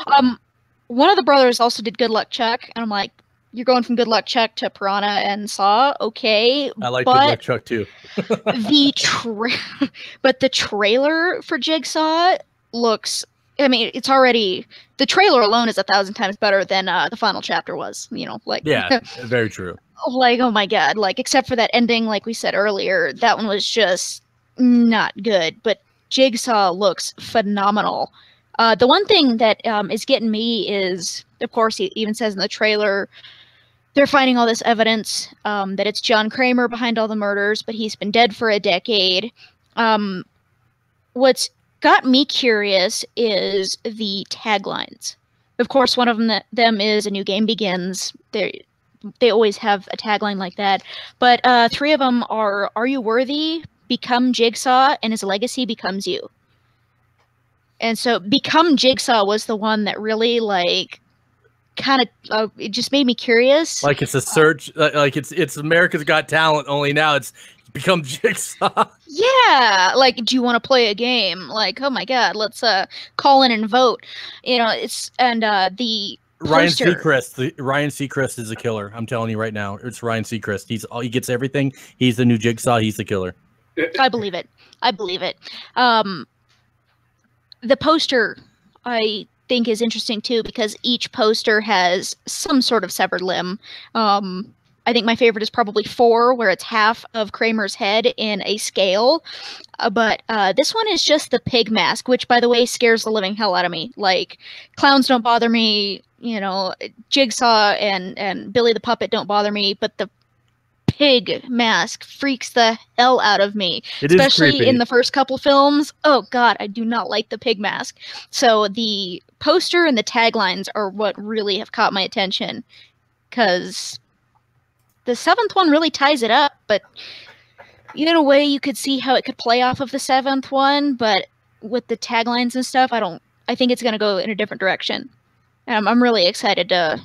one of the brothers also did Good Luck Chuck, and I'm like, you're going from Good Luck Chuck to Piranha and Saw, okay. I like Good Luck Chuck too. the trailer for Jigsaw looks, it's already, the trailer alone is 1,000 times better than the final chapter was, Yeah, very true. Oh my God, except for that ending, like we said earlier, that one was just not good, but Jigsaw looks phenomenal. The one thing that is getting me is, of course, he even says in the trailer, they're finding all this evidence that it's John Kramer behind all the murders, but he's been dead for a decade. What's got me curious is the taglines. Of course, one of them is "A New Game Begins." They always have a tagline like that. But 3 of them are you worthy? Become Jigsaw, and his legacy becomes you. And so Become Jigsaw was the one that really, kind of, it just made me curious. Like it's a search, like it's America's Got Talent, only now it's become Jigsaw. Yeah, do you want to play a game? Oh my God, let's call in and vote. The Ryan Seacrest is a killer. I'm telling you right now, it's Ryan Seacrest. He gets everything. He's the new Jigsaw. He's the killer. I believe it. The poster, I think, is interesting too, because each poster has some sort of severed limb. I think my favorite is probably 4, where it's half of Kramer's head in a scale. But this one is just the pig mask, which, by the way, scares the living hell out of me. Clowns don't bother me. Jigsaw and Billy the Puppet don't bother me, but the pig mask freaks the hell out of me, especially in the first couple films. Oh God, I do not like the pig mask. So the poster and the taglines are what really have caught my attention, because the 7th one really ties it up, but in a way you could see how it could play off of the 7th one, but with the taglines and stuff, I think it's going to go in a different direction. And I'm really excited to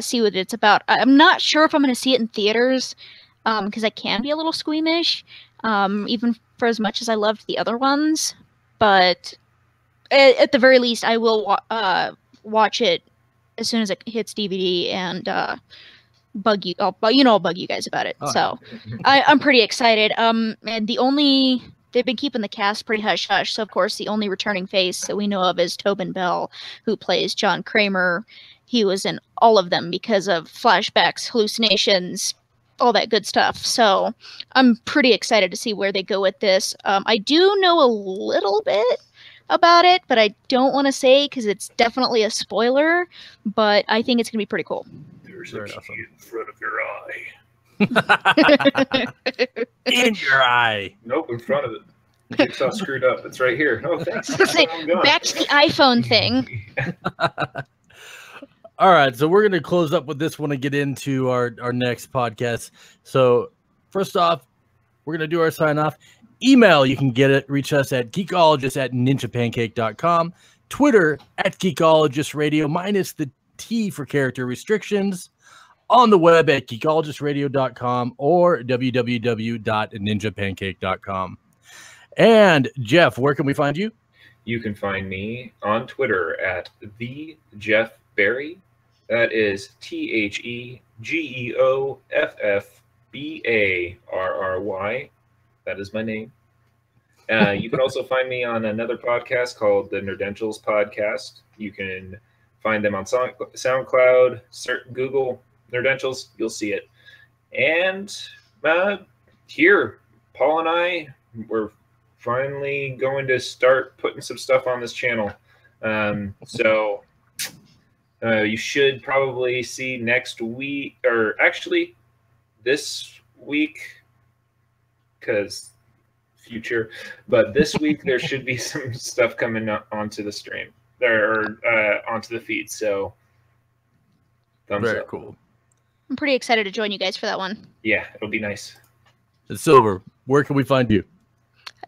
see what it's about. I'm not sure if I'm going to see it in theaters, because I can be a little squeamish, even for as much as I loved the other ones. But at the very least, I will watch it as soon as it hits DVD and bug you. I'll bug you guys about it. Oh. So I'm pretty excited. And they've been keeping the cast pretty hush-hush. So, of course, the only returning face that we know of is Tobin Bell, who plays John Kramer. He was in all of them because of flashbacks, hallucinations, all that good stuff. So I'm pretty excited to see where they go with this. I do know a little bit about it, but I don't want to say because it's definitely a spoiler, but I think it's going to be pretty cool. There's a key in front of your eye. In your eye. Nope, in front of it. Jigsaw screwed up. It's right here. Oh, thanks. Say, back to the iPhone thing. All right, so we're going to close up with this one and get into our next podcast. So first off, we're going to do our sign off. Email, you can reach us at geekologist@ninjapancake.com. Twitter @geekologistradio minus the T for character restrictions. On the web at geekologistradio.com or www.ninjapancake.com. And Jeff, where can we find you? You can find me on Twitter at the Jeff Berry. That is TheGeoffBarry. That is my name. You can also find me on another podcast called the Nerdentials Podcast. You can find them on SoundCloud, Google Nerdentials, you'll see it. And here, Paul and I, we're finally going to start putting some stuff on this channel. So you should probably see next week, or actually this week, because future, but this week there should be some stuff coming onto the stream or onto the feed. So thumbs Very up. Cool. I'm pretty excited to join you guys for that one. Yeah, it'll be nice. Silver, where can we find you?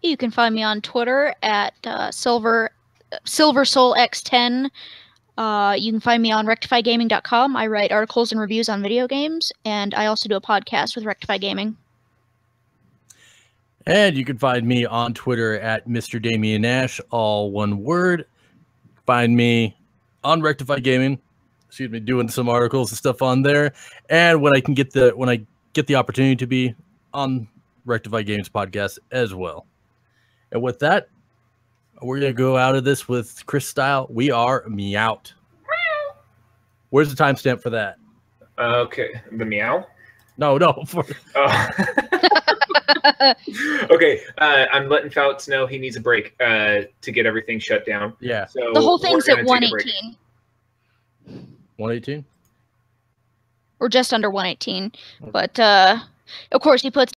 You can find me on Twitter at SilverSoulX10. You can find me on RectifyGaming.com. I write articles and reviews on video games, and I also do a podcast with Rectify Gaming. And you can find me on Twitter at Mr. Damian Nash, all one word. Find me on Rectify Gaming. Excuse me, doing some articles and stuff on there. And when I get the opportunity to be on Rectify Games podcast as well. And with that, we're gonna go out of this with Chris style. We are meowed. Where's the timestamp for that? Okay, the meow. No. Okay, I'm letting Fouts know he needs a break to get everything shut down. Yeah. So The whole thing's at 118. 118. Or just under 118. But of course, he puts